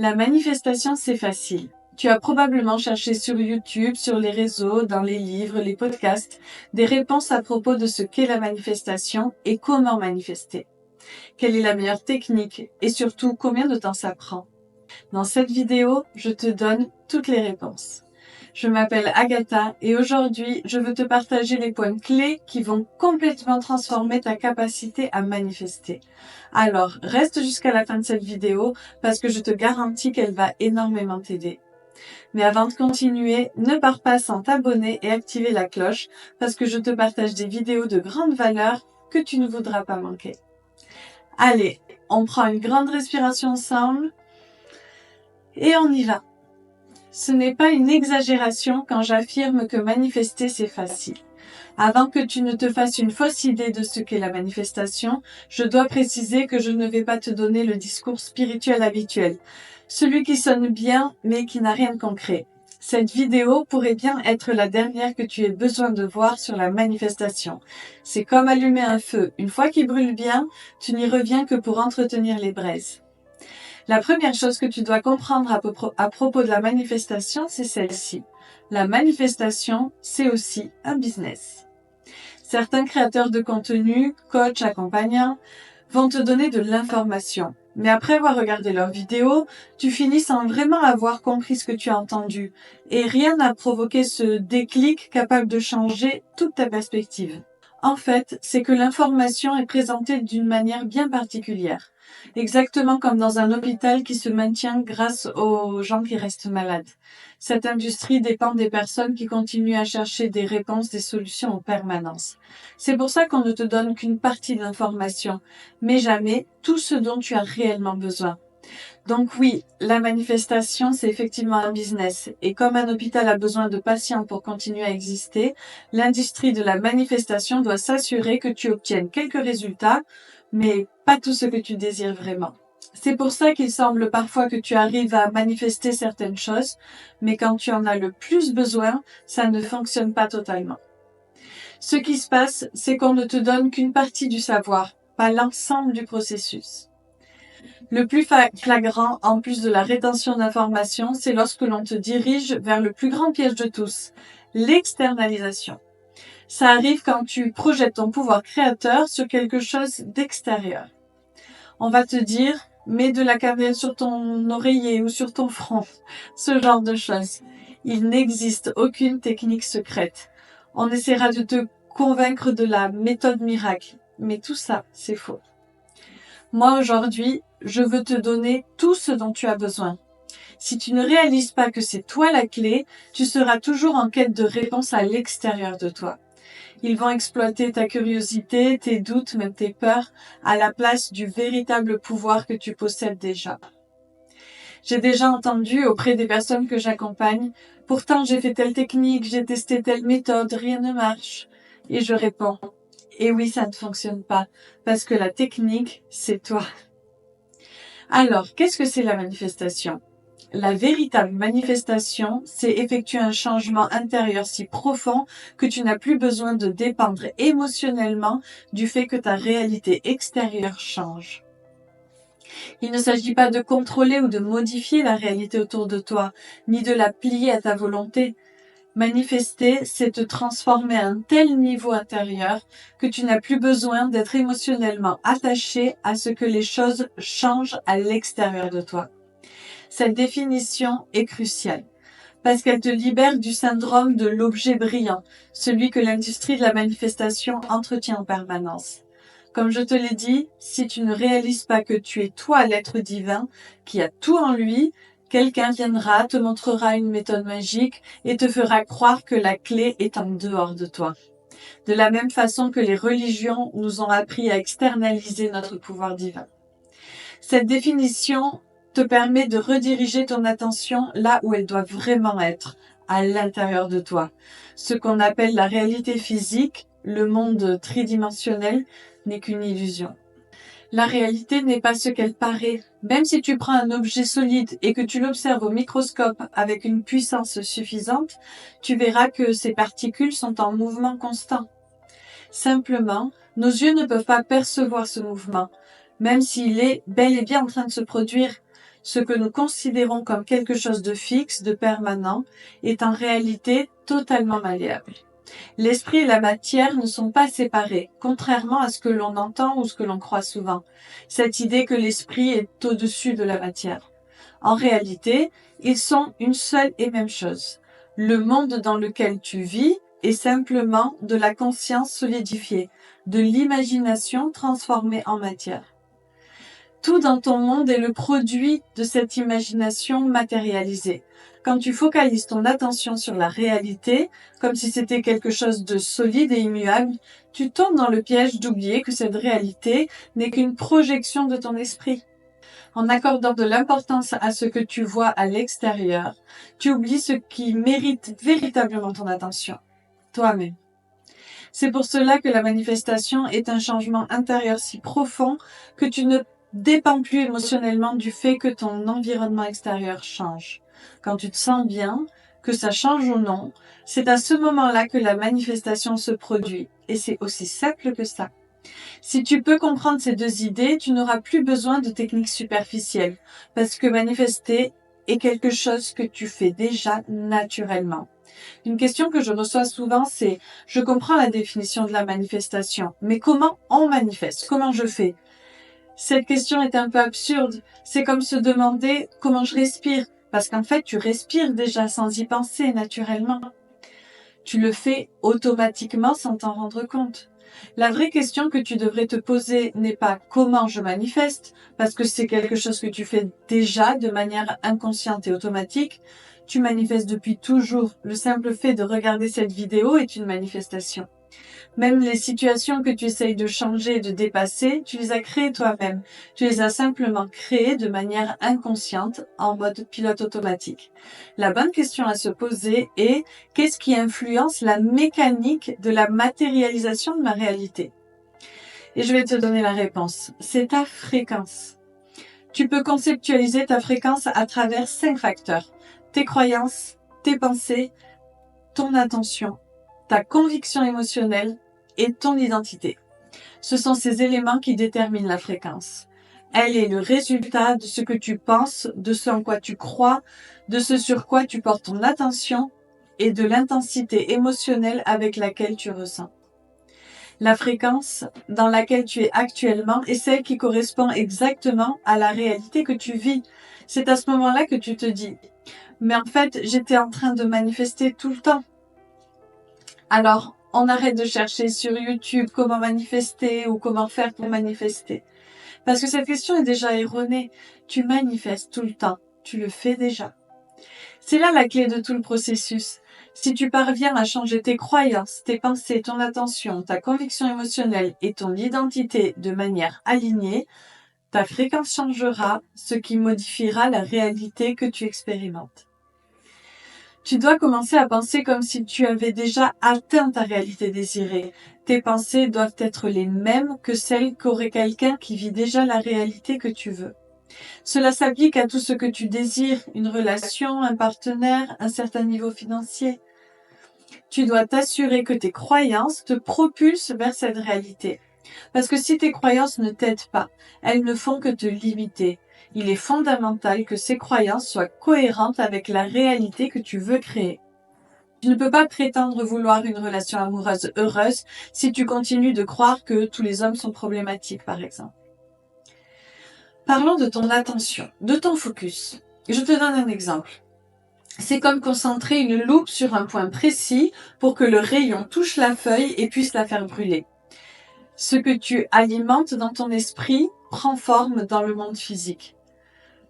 La manifestation, c'est facile. Tu as probablement cherché sur YouTube, sur les réseaux, dans les livres, les podcasts, des réponses à propos de ce qu'est la manifestation et comment manifester. Quelle est la meilleure technique et surtout combien de temps ça prend? Dans cette vidéo, je te donne toutes les réponses. Je m'appelle Agatha et aujourd'hui, je veux te partager les points clés qui vont complètement transformer ta capacité à manifester. Alors, reste jusqu'à la fin de cette vidéo parce que je te garantis qu'elle va énormément t'aider. Mais avant de continuer, ne pars pas sans t'abonner et activer la cloche parce que je te partage des vidéos de grande valeur que tu ne voudras pas manquer. Allez, on prend une grande respiration ensemble et on y va. Ce n'est pas une exagération quand j'affirme que manifester c'est facile. Avant que tu ne te fasses une fausse idée de ce qu'est la manifestation, je dois préciser que je ne vais pas te donner le discours spirituel habituel, celui qui sonne bien mais qui n'a rien de concret. Cette vidéo pourrait bien être la dernière que tu aies besoin de voir sur la manifestation. C'est comme allumer un feu. Une fois qu'il brûle bien, tu n'y reviens que pour entretenir les braises. La première chose que tu dois comprendre à propos de la manifestation, c'est celle-ci. La manifestation, c'est aussi un business. Certains créateurs de contenu, coachs, accompagnants, vont te donner de l'information. Mais après avoir regardé leurs vidéos, tu finis sans vraiment avoir compris ce que tu as entendu. Et rien n'a provoqué ce déclic capable de changer toute ta perspective. En fait, c'est que l'information est présentée d'une manière bien particulière. Exactement comme dans un hôpital qui se maintient grâce aux gens qui restent malades. Cette industrie dépend des personnes qui continuent à chercher des réponses, des solutions en permanence. C'est pour ça qu'on ne te donne qu'une partie de l'information, mais jamais tout ce dont tu as réellement besoin. Donc oui, la manifestation, c'est effectivement un business. Et comme un hôpital a besoin de patients pour continuer à exister, l'industrie de la manifestation doit s'assurer que tu obtiennes quelques résultats, mais pas tout ce que tu désires vraiment. C'est pour ça qu'il semble parfois que tu arrives à manifester certaines choses, mais quand tu en as le plus besoin, ça ne fonctionne pas totalement. Ce qui se passe, c'est qu'on ne te donne qu'une partie du savoir, pas l'ensemble du processus. Le plus flagrant, en plus de la rétention d'informations, c'est lorsque l'on te dirige vers le plus grand piège de tous, l'externalisation. Ça arrive quand tu projettes ton pouvoir créateur sur quelque chose d'extérieur. On va te dire, mets de la cannelle sur ton oreiller ou sur ton front, ce genre de choses. Il n'existe aucune technique secrète. On essaiera de te convaincre de la méthode miracle, mais tout ça, c'est faux. Moi, aujourd'hui, je veux te donner tout ce dont tu as besoin. Si tu ne réalises pas que c'est toi la clé, tu seras toujours en quête de réponses à l'extérieur de toi. Ils vont exploiter ta curiosité, tes doutes, même tes peurs, à la place du véritable pouvoir que tu possèdes déjà. J'ai déjà entendu auprès des personnes que j'accompagne, pourtant j'ai fait telle technique, j'ai testé telle méthode, rien ne marche. Et je réponds, et oui, ça ne fonctionne pas, parce que la technique, c'est toi. Alors, qu'est-ce que c'est la manifestation? La véritable manifestation, c'est effectuer un changement intérieur si profond que tu n'as plus besoin de dépendre émotionnellement du fait que ta réalité extérieure change. Il ne s'agit pas de contrôler ou de modifier la réalité autour de toi, ni de la plier à ta volonté. Manifester, c'est te transformer à un tel niveau intérieur que tu n'as plus besoin d'être émotionnellement attaché à ce que les choses changent à l'extérieur de toi. Cette définition est cruciale parce qu'elle te libère du syndrome de l'objet brillant, celui que l'industrie de la manifestation entretient en permanence. Comme je te l'ai dit, si tu ne réalises pas que tu es toi l'être divin, qui a tout en lui, quelqu'un viendra, te montrera une méthode magique et te fera croire que la clé est en dehors de toi. De la même façon que les religions nous ont appris à externaliser notre pouvoir divin. Cette définition te permet de rediriger ton attention là où elle doit vraiment être, à l'intérieur de toi. Ce qu'on appelle la réalité physique, le monde tridimensionnel, n'est qu'une illusion. La réalité n'est pas ce qu'elle paraît. Même si tu prends un objet solide et que tu l'observes au microscope avec une puissance suffisante, tu verras que ces particules sont en mouvement constant. Simplement, nos yeux ne peuvent pas percevoir ce mouvement, même s'il est bel et bien en train de se produire. ce que nous considérons comme quelque chose de fixe, de permanent, est en réalité totalement malléable. L'esprit et la matière ne sont pas séparés, contrairement à ce que l'on entend ou ce que l'on croit souvent. Cette idée que l'esprit est au-dessus de la matière. En réalité, ils sont une seule et même chose. Le monde dans lequel tu vis est simplement de la conscience solidifiée, de l'imagination transformée en matière. Tout dans ton monde est le produit de cette imagination matérialisée. Quand tu focalises ton attention sur la réalité, comme si c'était quelque chose de solide et immuable, tu tombes dans le piège d'oublier que cette réalité n'est qu'une projection de ton esprit. En accordant de l'importance à ce que tu vois à l'extérieur, tu oublies ce qui mérite véritablement ton attention, toi-même. C'est pour cela que la manifestation est un changement intérieur si profond que tu ne dépends plus émotionnellement du fait que ton environnement extérieur change. Quand tu te sens bien, que ça change ou non, c'est à ce moment-là que la manifestation se produit. Et c'est aussi simple que ça. Si tu peux comprendre ces deux idées, tu n'auras plus besoin de techniques superficielles, parce que manifester est quelque chose que tu fais déjà naturellement. Une question que je reçois souvent, c'est « Je comprends la définition de la manifestation, mais comment on manifeste? Comment je fais ?» Cette question est un peu absurde. C'est comme se demander comment je respire, parce qu'en fait, tu respires déjà sans y penser naturellement. Tu le fais automatiquement sans t'en rendre compte. La vraie question que tu devrais te poser n'est pas comment je manifeste, parce que c'est quelque chose que tu fais déjà de manière inconsciente et automatique. Tu manifestes depuis toujours. Le simple fait de regarder cette vidéo est une manifestation. Même les situations que tu essayes de changer et de dépasser, tu les as créées toi-même. Tu les as simplement créées de manière inconsciente, en mode pilote automatique. La bonne question à se poser est « Qu'est-ce qui influence la mécanique de la matérialisation de ma réalité ?» Et je vais te donner la réponse. C'est ta fréquence. Tu peux conceptualiser ta fréquence à travers 5 facteurs. Tes croyances, tes pensées, ton attention, ta conviction émotionnelle et ton identité. Ce sont ces éléments qui déterminent la fréquence. Elle est le résultat de ce que tu penses, de ce en quoi tu crois, de ce sur quoi tu portes ton attention et de l'intensité émotionnelle avec laquelle tu ressens. La fréquence dans laquelle tu es actuellement est celle qui correspond exactement à la réalité que tu vis. C'est à ce moment-là que tu te dis « Mais en fait, j'étais en train de manifester tout le temps. » Alors, on arrête de chercher sur YouTube comment manifester ou comment faire pour manifester. Parce que cette question est déjà erronée. Tu manifestes tout le temps. Tu le fais déjà. C'est là la clé de tout le processus. Si tu parviens à changer tes croyances, tes pensées, ton attention, ta conviction émotionnelle et ton identité de manière alignée, ta fréquence changera, ce qui modifiera la réalité que tu expérimentes. Tu dois commencer à penser comme si tu avais déjà atteint ta réalité désirée. Tes pensées doivent être les mêmes que celles qu'aurait quelqu'un qui vit déjà la réalité que tu veux. Cela s'applique à tout ce que tu désires, une relation, un partenaire, un certain niveau financier. Tu dois t'assurer que tes croyances te propulsent vers cette réalité. Parce que si tes croyances ne t'aident pas, elles ne font que te limiter. Il est fondamental que ces croyances soient cohérentes avec la réalité que tu veux créer. Tu ne peux pas prétendre vouloir une relation amoureuse heureuse si tu continues de croire que tous les hommes sont problématiques, par exemple. Parlons de ton attention, de ton focus. Je te donne un exemple. C'est comme concentrer une loupe sur un point précis pour que le rayon touche la feuille et puisse la faire brûler. Ce que tu alimentes dans ton esprit prend forme dans le monde physique.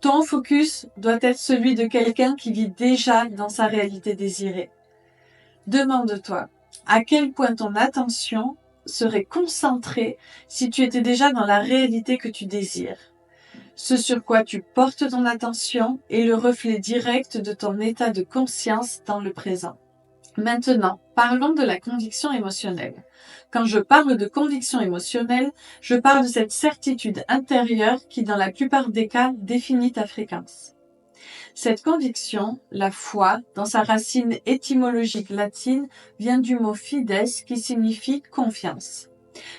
Ton focus doit être celui de quelqu'un qui vit déjà dans sa réalité désirée. Demande-toi à quel point ton attention serait concentrée si tu étais déjà dans la réalité que tu désires. Ce sur quoi tu portes ton attention est le reflet direct de ton état de conscience dans le présent. Maintenant, parlons de la conviction émotionnelle. Quand je parle de conviction émotionnelle, je parle de cette certitude intérieure qui, dans la plupart des cas, définit ta fréquence. Cette conviction, la foi, dans sa racine étymologique latine, vient du mot fides qui signifie confiance,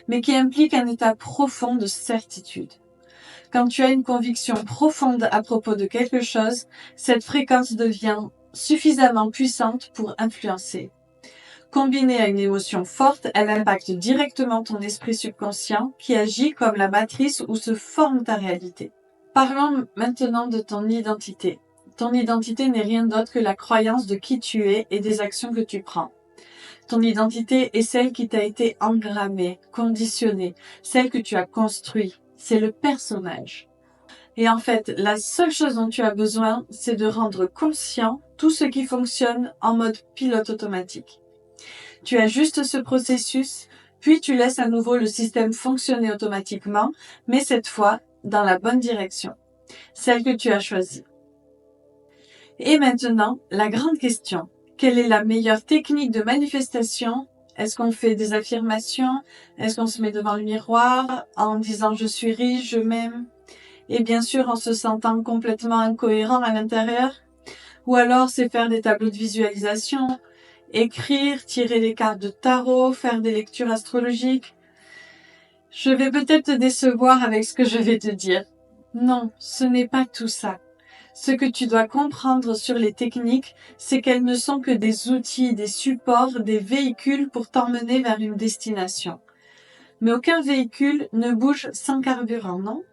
mais qui implique un état profond de certitude. Quand tu as une conviction profonde à propos de quelque chose, cette fréquence devient suffisamment puissante pour influencer. Combinée à une émotion forte, elle impacte directement ton esprit subconscient qui agit comme la matrice où se forme ta réalité. Parlons maintenant de ton identité. Ton identité n'est rien d'autre que la croyance de qui tu es et des actions que tu prends. Ton identité est celle qui t'a été engrammée, conditionnée, celle que tu as construite. C'est le personnage. Et en fait, la seule chose dont tu as besoin, c'est de rendre conscient tout ce qui fonctionne en mode pilote automatique. Tu ajustes ce processus, puis tu laisses à nouveau le système fonctionner automatiquement, mais cette fois dans la bonne direction, celle que tu as choisie. Et maintenant, la grande question. Quelle est la meilleure technique de manifestation? Est-ce qu'on fait des affirmations? Est-ce qu'on se met devant le miroir en disant je suis riche, je m'aime? Et bien sûr en se sentant complètement incohérent à l'intérieur? Ou alors c'est faire des tableaux de visualisation, écrire, tirer les cartes de tarot, faire des lectures astrologiques? Je vais peut-être te décevoir avec ce que je vais te dire. Non, ce n'est pas tout ça. Ce que tu dois comprendre sur les techniques, c'est qu'elles ne sont que des outils, des supports, des véhicules pour t'emmener vers une destination. Mais aucun véhicule ne bouge sans carburant, non?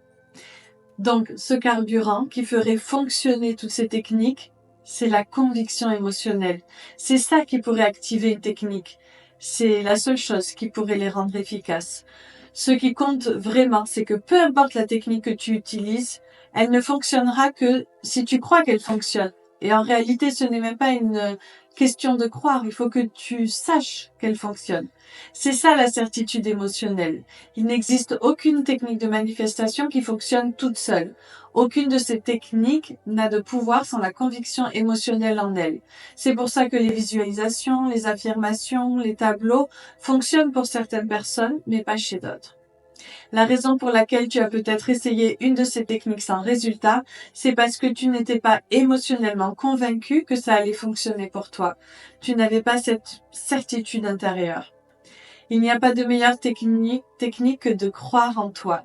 Donc, ce carburant qui ferait fonctionner toutes ces techniques, c'est la conviction émotionnelle. C'est ça qui pourrait activer une technique. C'est la seule chose qui pourrait les rendre efficaces. Ce qui compte vraiment, c'est que peu importe la technique que tu utilises, elle ne fonctionnera que si tu crois qu'elle fonctionne. Et en réalité, ce n'est même pas une question de croire, il faut que tu saches qu'elle fonctionne. C'est ça la certitude émotionnelle. Il n'existe aucune technique de manifestation qui fonctionne toute seule. Aucune de ces techniques n'a de pouvoir sans la conviction émotionnelle en elle. C'est pour ça que les visualisations, les affirmations, les tableaux fonctionnent pour certaines personnes, mais pas chez d'autres. La raison pour laquelle tu as peut-être essayé une de ces techniques sans résultat, c'est parce que tu n'étais pas émotionnellement convaincu que ça allait fonctionner pour toi. Tu n'avais pas cette certitude intérieure. Il n'y a pas de meilleure technique que de croire en toi.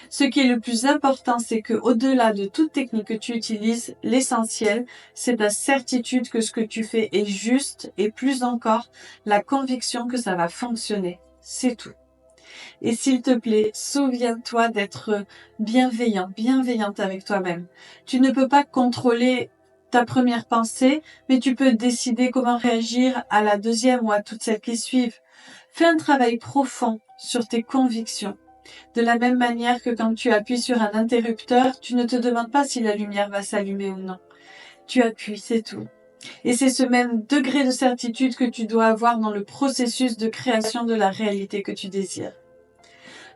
Ce qui est le plus important, c'est que au-delà de toute technique que tu utilises, l'essentiel, c'est ta certitude que ce que tu fais est juste et plus encore, la conviction que ça va fonctionner. C'est tout. Et s'il te plaît, souviens-toi d'être bienveillante avec toi-même. Tu ne peux pas contrôler ta première pensée, mais tu peux décider comment réagir à la deuxième ou à toutes celles qui suivent. Fais un travail profond sur tes convictions. De la même manière que quand tu appuies sur un interrupteur, tu ne te demandes pas si la lumière va s'allumer ou non. Tu appuies, c'est tout. Et c'est ce même degré de certitude que tu dois avoir dans le processus de création de la réalité que tu désires.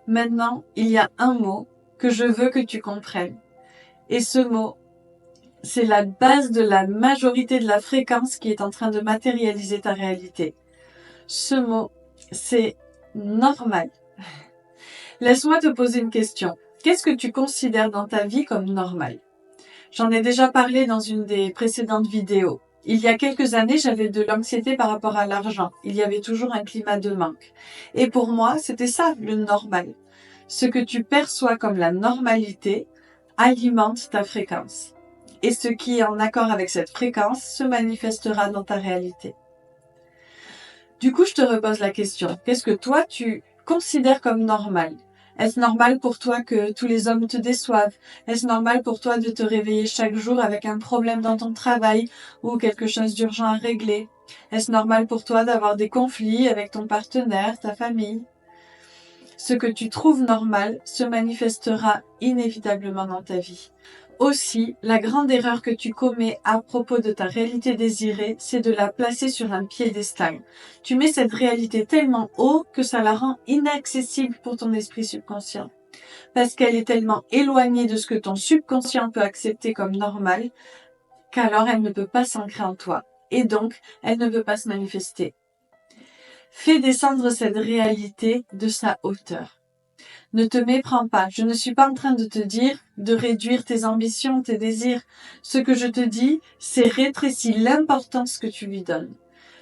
Maintenant, il y a un mot que je veux que tu comprennes. Et ce mot, c'est la base de la majorité de la fréquence qui est en train de matérialiser ta réalité. Ce mot, c'est normal. Laisse-moi te poser une question. Qu'est-ce que tu considères dans ta vie comme normal? J'en ai déjà parlé dans une des précédentes vidéos. Il y a quelques années, j'avais de l'anxiété par rapport à l'argent. Il y avait toujours un climat de manque. Et pour moi, c'était ça, le normal. Ce que tu perçois comme la normalité alimente ta fréquence. Et ce qui est en accord avec cette fréquence se manifestera dans ta réalité. Du coup, je te repose la question. Qu'est-ce que toi, tu considères comme normal? Est-ce normal pour toi que tous les hommes te déçoivent? Est-ce normal pour toi de te réveiller chaque jour avec un problème dans ton travail ou quelque chose d'urgent à régler? Est-ce normal pour toi d'avoir des conflits avec ton partenaire, ta famille? Ce que tu trouves normal se manifestera inévitablement dans ta vie. Aussi, la grande erreur que tu commets à propos de ta réalité désirée, c'est de la placer sur un piédestal. Tu mets cette réalité tellement haut que ça la rend inaccessible pour ton esprit subconscient. Parce qu'elle est tellement éloignée de ce que ton subconscient peut accepter comme normal, qu'alors elle ne peut pas s'ancrer en toi. Et donc, elle ne peut pas se manifester. Fais descendre cette réalité de sa hauteur. Ne te méprends pas. Je ne suis pas en train de te dire de réduire tes ambitions, tes désirs. Ce que je te dis, c'est rétrécis l'importance que tu lui donnes.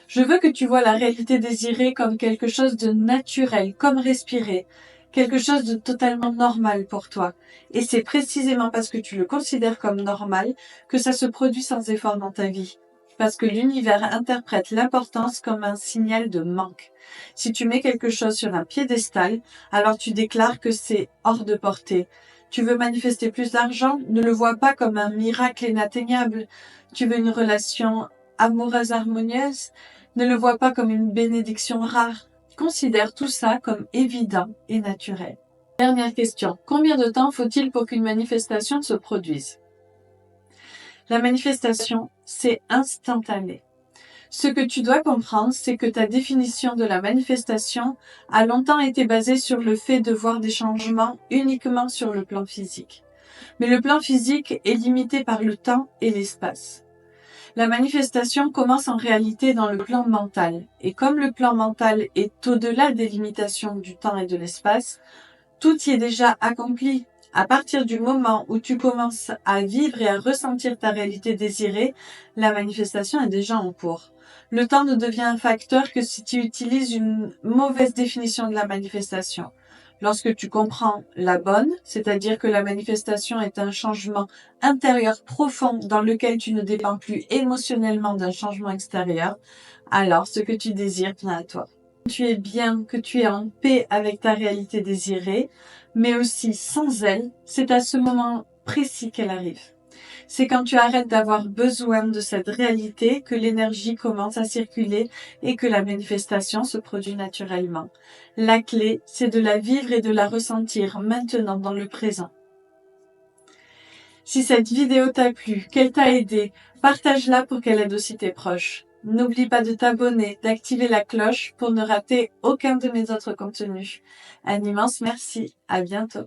Je veux que tu vois la réalité désirée comme quelque chose de naturel, comme respirer. quelque chose de totalement normal pour toi. Et c'est précisément parce que tu le considères comme normal que ça se produit sans effort dans ta vie. Parce que l'univers interprète l'importance comme un signal de manque. Si tu mets quelque chose sur un piédestal, alors tu déclares que c'est hors de portée. Tu veux manifester plus d'argent? Ne le vois pas comme un miracle inatteignable. Tu veux une relation amoureuse harmonieuse? Ne le vois pas comme une bénédiction rare. Considère tout ça comme évident et naturel. Dernière question. Combien de temps faut-il pour qu'une manifestation se produise? La manifestation, c'est instantané. Ce que tu dois comprendre, c'est que ta définition de la manifestation a longtemps été basée sur le fait de voir des changements uniquement sur le plan physique. Mais le plan physique est limité par le temps et l'espace. La manifestation commence en réalité dans le plan mental. Et comme le plan mental est au-delà des limitations du temps et de l'espace, tout y est déjà accompli. À partir du moment où tu commences à vivre et à ressentir ta réalité désirée, la manifestation est déjà en cours. Le temps ne devient un facteur que si tu utilises une mauvaise définition de la manifestation. Lorsque tu comprends la bonne, c'est-à-dire que la manifestation est un changement intérieur profond dans lequel tu ne dépends plus émotionnellement d'un changement extérieur, alors ce que tu désires vient à toi. Tu es bien, que tu es en paix avec ta réalité désirée, mais aussi sans elle, c'est à ce moment précis qu'elle arrive. C'est quand tu arrêtes d'avoir besoin de cette réalité que l'énergie commence à circuler et que la manifestation se produit naturellement. La clé, c'est de la vivre et de la ressentir maintenant dans le présent. Si cette vidéo t'a plu, qu'elle t'a aidé, partage-la pour qu'elle aide aussi tes proches. N'oublie pas de t'abonner, d'activer la cloche pour ne rater aucun de mes autres contenus. Un immense merci, à bientôt.